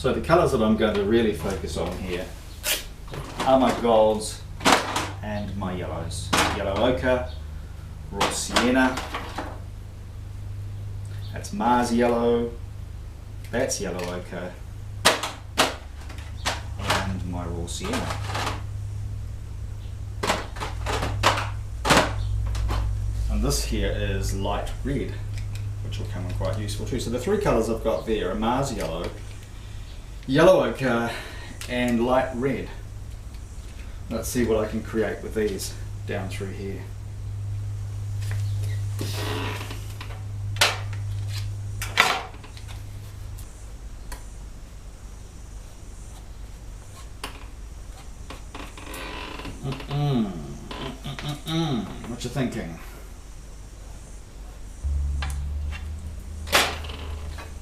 So the colours that I'm going to really focus on here are my golds and my yellows. Yellow ochre, raw sienna, that's Mars yellow, that's yellow ochre, and my raw sienna. And this here is light red, which will come in quite useful too. So the three colours I've got there are Mars yellow, yellow ochre, and light red. Let's see what I can create with these down through here. What you thinking?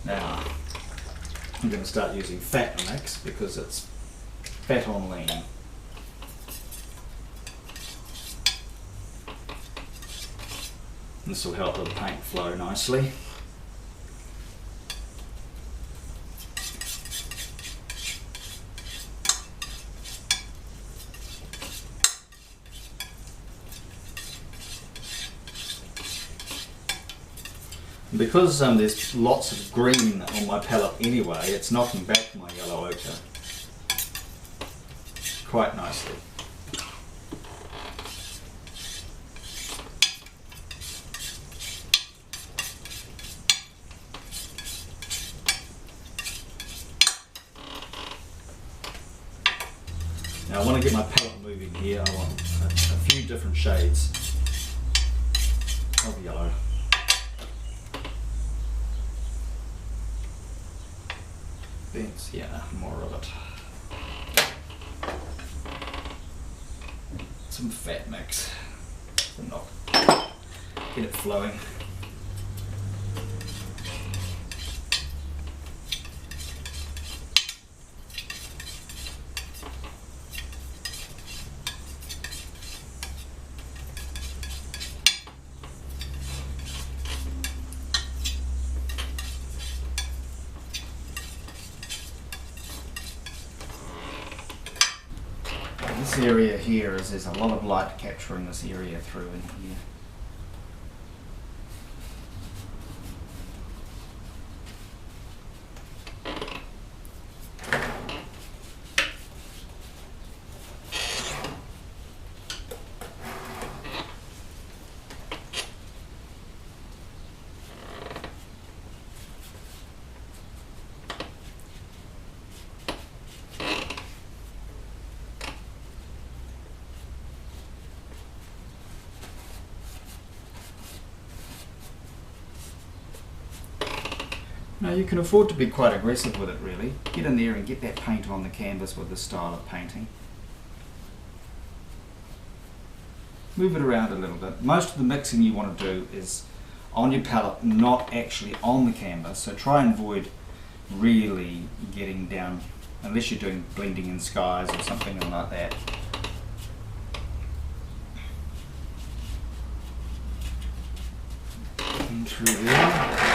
Now, I'm going to start using fat mix because it's fat on lean. This will help the paint flow nicely. And because there's lots of green on my palette anyway, it's knocking back my yellow ochre quite nicely. Now I want to get my palette moving here. I want a few different shades of yellow. Yeah, more of it. Some fat mix, but not get it flowing. This area here there's a lot of light capturing this area through in here. Now you can afford to be quite aggressive with it really. Get in there and get that paint on the canvas with this style of painting. Move it around a little bit. Most of the mixing you want to do is on your palette, not actually on the canvas, so try and avoid really getting down, unless you're doing blending in skies or something like that. And through there.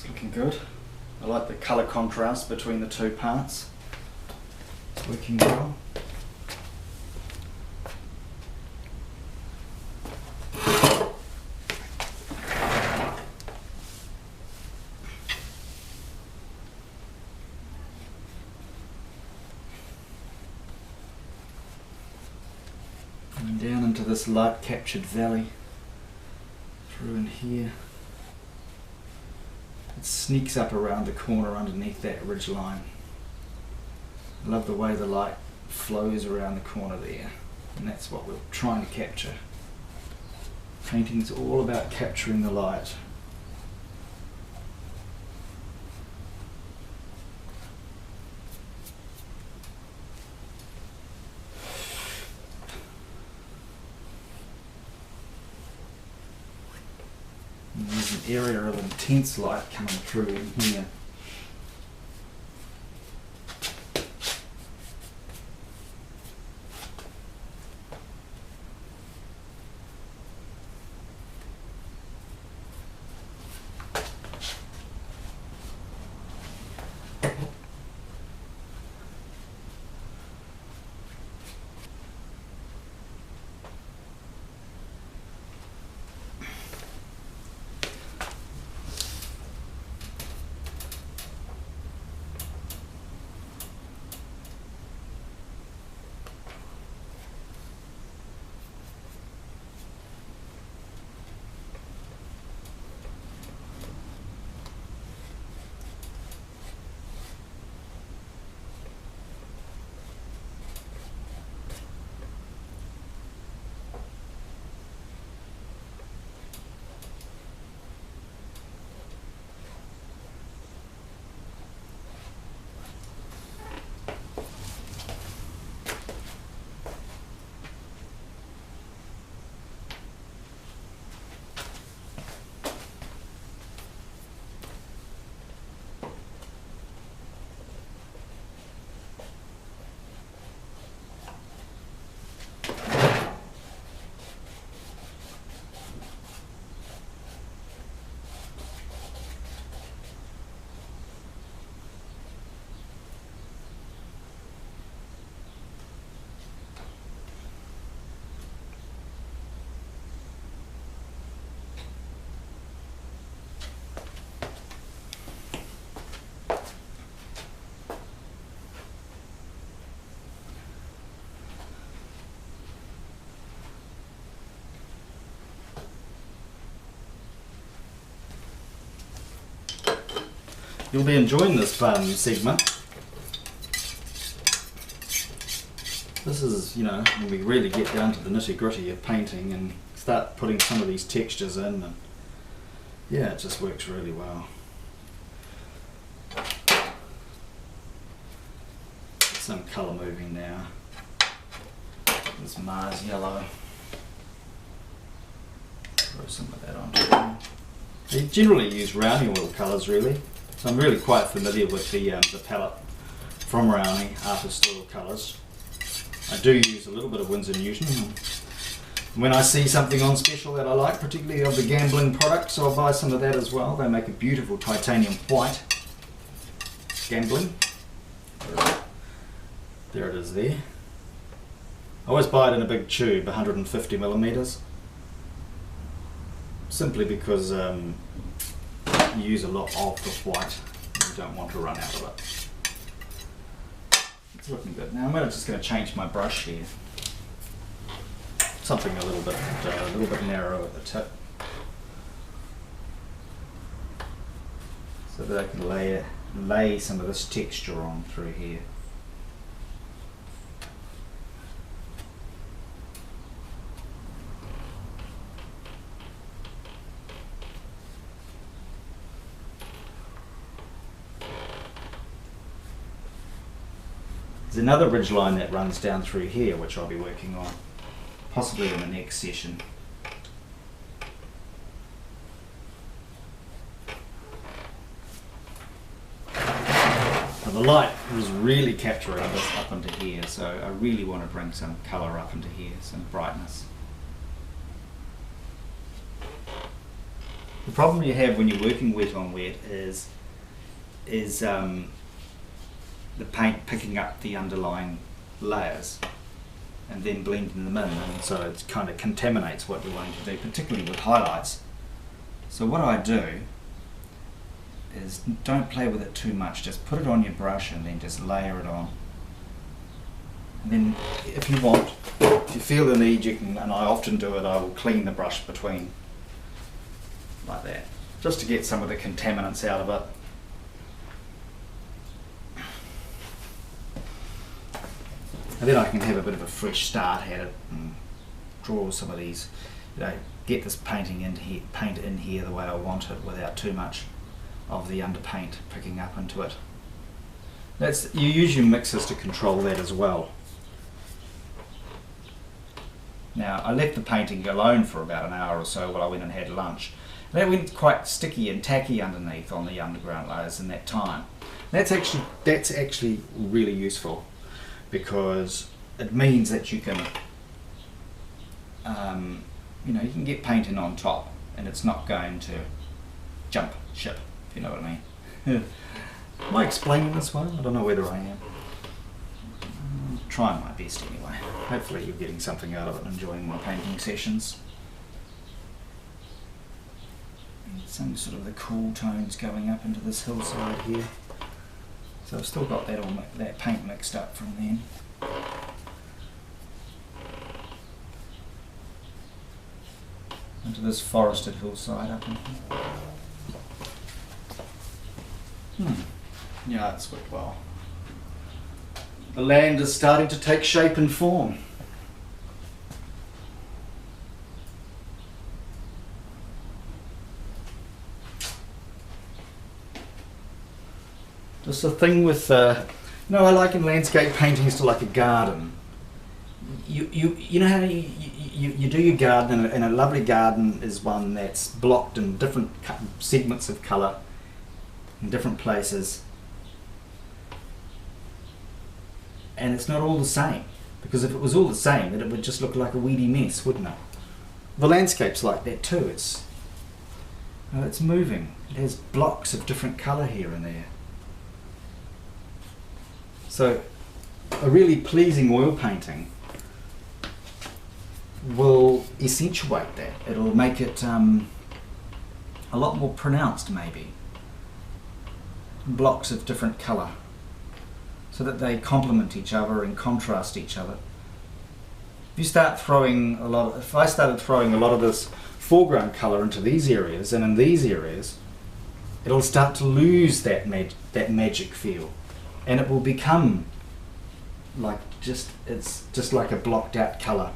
Looking good. I like the colour contrast between the two parts. It's working well. And down into this light captured valley through in here. It sneaks up around the corner underneath that ridge line. I love the way the light flows around the corner there, and that's what we're trying to capture. Painting's all about capturing the light. And there's an area of intense light coming through in here. you'll be enjoying this segment. This is, you know, when we really get down to the nitty-gritty of painting and start putting some of these textures in, and yeah, it just works really well. Some colour moving now. This Mars yellow. Throw some of that on. I generally use Rowney oil colours really, so I'm really quite familiar with the palette from Rowney, Artist Oil Colours. I do use a little bit of Winsor Newton. When I see something on special that I like, particularly of the gambling products, so I'll buy some of that as well. They make a beautiful titanium white. Gambling. There it is there. I always buy it in a big tube, 150 millimeters. Simply because you use a lot of the white. You don't want to run out of it. It's looking good. Now I'm just going to change my brush here. Something a little bit narrow at the tip, so that I can lay some of this texture on through here. There's another ridge line that runs down through here, which I'll be working on, possibly in the next session. Now the light was really capturing this up into here, so I really want to bring some colour up into here, some brightness. The problem you have when you're working wet on wet is the paint picking up the underlying layers and then blending them in, and so it kind of contaminates what you're wanting to do, particularly with highlights. So what I do is don't play with it too much, just put it on your brush and then just layer it on. And then if you want, if you feel the need, you can, and I often do it, I will clean the brush between like that, just to get some of the contaminants out of it. And then I can have a bit of a fresh start at it and draw some of these, you know, get this paint in here the way I want it without too much of the underpaint picking up into it. You use your mixers to control that as well. Now I left the painting alone for about an hour or so while I went and had lunch. And that went quite sticky and tacky underneath on the underground layers in that time. That's actually really useful, because it means that you can, you know, you can get paint in on top and it's not going to jump ship, if you know what I mean. Am I explaining this one? I don't know whether I am. I'm trying my best anyway. Hopefully you're getting something out of it and enjoying my painting sessions. Some sort of the cool tones going up into this hillside here. So I've still got that paint mixed up from then. Into this forested hillside up in here. Yeah, it's worked well. The land is starting to take shape and form. Just the thing with, you know, I like in landscape painting is to like a garden. You know how you do your garden, and a lovely garden is one that's blocked in different segments of colour in different places, and it's not all the same, because if it was all the same, then it would just look like a weedy mess, wouldn't it? The landscape's like that too. It's moving. It has blocks of different colour here and there. So a really pleasing oil painting will accentuate that. It'll make it a lot more pronounced, maybe. Blocks of different colour, so that they complement each other and contrast each other. If I started throwing a lot of this foreground colour into these areas and in these areas, it'll start to lose that magic feel, and it will become like it's just like a blocked out colour.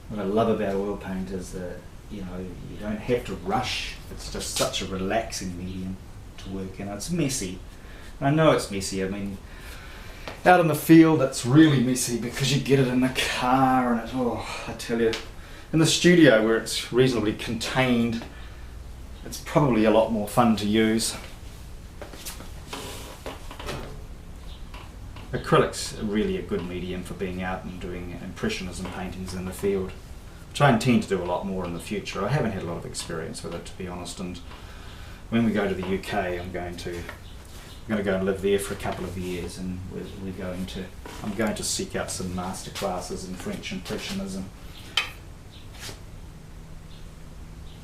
What I love about oil paint is that, you know, you don't have to rush. It's just such a relaxing medium to work in. It's messy. I know it's messy. I mean, out in the field it's really messy because you get it in the car and I tell you, in the studio where it's reasonably contained, it's probably a lot more fun to use. Acrylic's really a good medium for being out and doing impressionism paintings in the field, which I intend to do a lot more in the future. I haven't had a lot of experience with it, to be honest, and when we go to the UK I'm going to go and live there for a couple of years, and I'm going to seek out some master classes in French Impressionism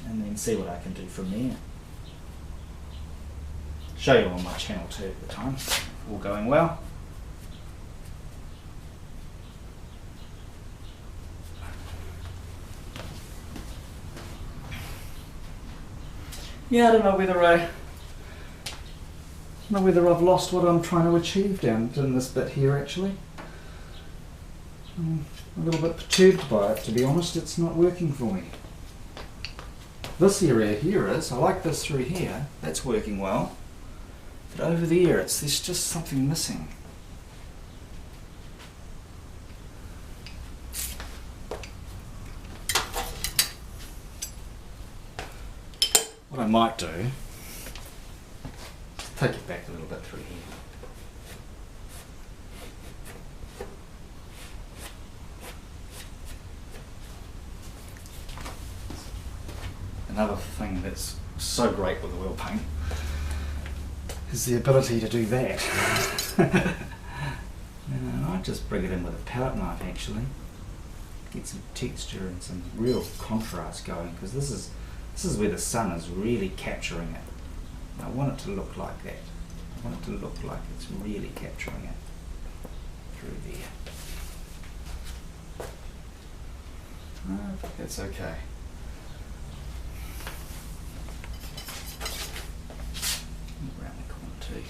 and then see what I can do from there. Show you on my channel too at the time, all going well. Yeah, I don't know whether I've lost what I'm trying to achieve down in this bit here actually. I'm a little bit perturbed by it, to be honest. It's not working for me. This area here is, I like this through here, that's working well. But over there, there's just something missing. What I might do, take it back a little bit through here. Another thing that's so great with oil paint is the ability to do that. And I just bring it in with a palette knife actually. Get some texture and some real contrast going, because this is where the sun is really capturing it. And I want it to look like that. I want it to look like it's really capturing it through there. I think that's okay. Around the corner too.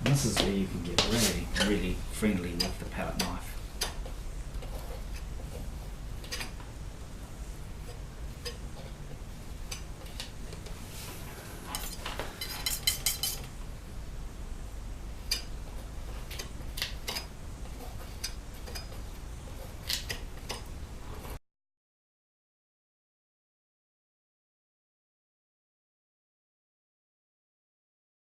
And this is where you can get really, really friendly with the palette knife.